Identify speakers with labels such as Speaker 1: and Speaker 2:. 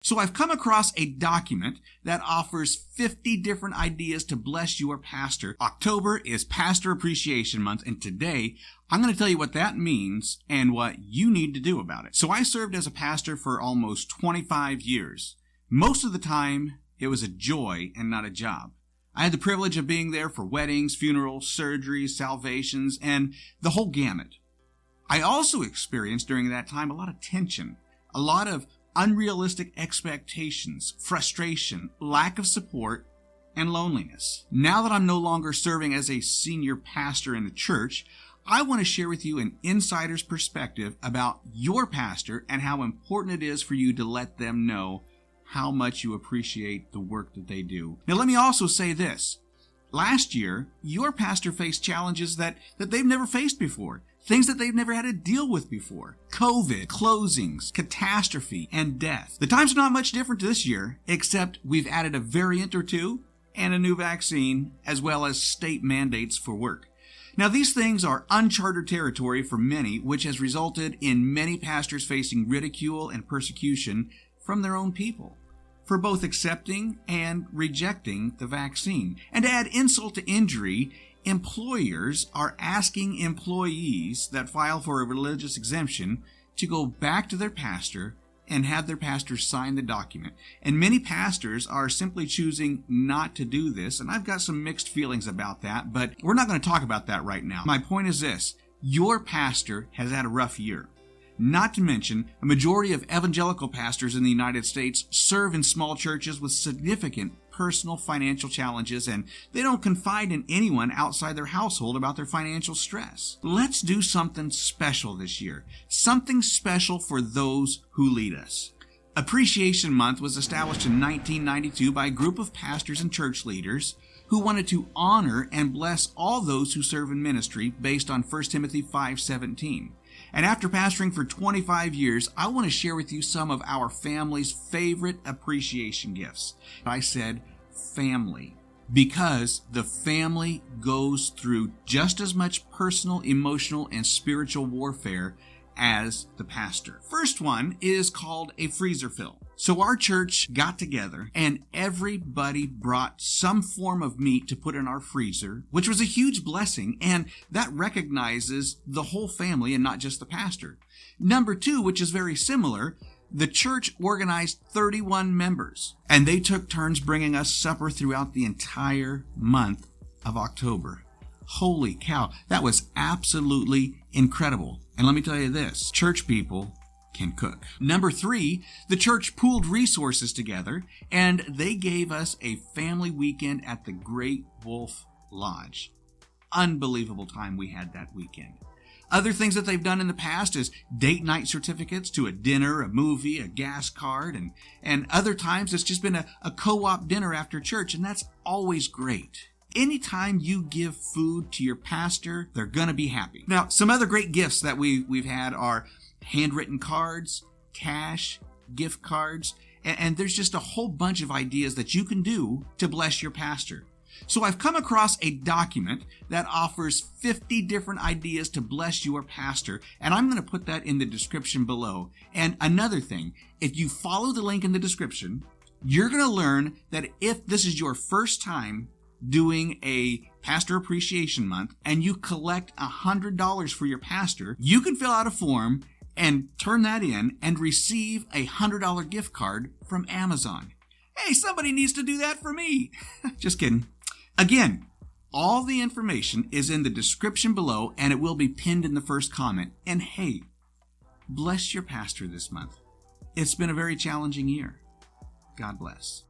Speaker 1: So I've come across a document that offers 50 different ideas to bless your pastor. October is Pastor Appreciation Month, and today I'm going to tell you what that means and what you need to do about it. So I served as a pastor for almost 25 years. Most of the time, it was a joy and not a job. I had the privilege of being there for weddings, funerals, surgeries, salvations, and the whole gamut. I also experienced during that time a lot of tension, a lot of unrealistic expectations, frustration, lack of support, and loneliness. Now that I'm no longer serving as a senior pastor in the church, I want to share with you an insider's perspective about your pastor and how important it is for you to let them know how much you appreciate the work that they do. Now, let me also say this. Last year, your pastor faced challenges that they've never faced before. Things that they've never had to deal with before. COVID, closings, catastrophe, and death. The times are not much different this year, except we've added a variant or two and a new vaccine, as well as state mandates for work. Now, these things are uncharted territory for many, which has resulted in many pastors facing ridicule and persecution from their own people for both accepting and rejecting the vaccine. And to add insult to injury, employers are asking employees that file for a religious exemption to go back to their pastor and have their pastor sign the document. And many pastors are simply choosing not to do this, and I've got some mixed feelings about that, but we're not going to talk about that right now. My point is this: your pastor has had a rough year. Not to mention, a majority of evangelical pastors in the United States serve in small churches with significant personal financial challenges, and they don't confide in anyone outside their household about their financial stress. Let's do something special this year. Something special for those who lead us. Appreciation Month was established in 1992 by a group of pastors and church leaders who wanted to honor and bless all those who serve in ministry based on 1 Timothy 5:17. And after pastoring for 25 years, I want to share with you some of our family's favorite appreciation gifts. I said family, because the family goes through just as much personal, emotional, and spiritual warfare as the pastor. First one is called a freezer fill. So our church got together and everybody brought some form of meat to put in our freezer, which was a huge blessing, and that recognizes the whole family and not just the pastor. Number two, which is very similar, the church organized 31 members, and they took turns bringing us supper throughout the entire month of October. Holy cow, that was absolutely incredible. And let me tell you this, church people can cook. Number three, the church pooled resources together and they gave us a family weekend at the Great Wolf Lodge. Unbelievable time we had that weekend. Other things that they've done in the past is date night certificates to a dinner, a movie, a gas card, and other times it's just been a co-op dinner after church, and that's always great. Anytime you give food to your pastor, they're going to be happy. Now, some other great gifts that we've had are handwritten cards, cash, gift cards, and there's just a whole bunch of ideas that you can do to bless your pastor. So I've come across a document that offers 50 different ideas to bless your pastor, and I'm going to put that in the description below. And another thing, if you follow the link in the description, you're going to learn that if this is your first time doing a Pastor Appreciation Month and you collect $100 for your pastor, you can fill out a form and turn that in and receive a $100 gift card from Amazon. Hey, somebody needs to do that for me. Just kidding. Again, all the information is in the description below and it will be pinned in the first comment. And hey, bless your pastor this month. It's been a very challenging year. God bless.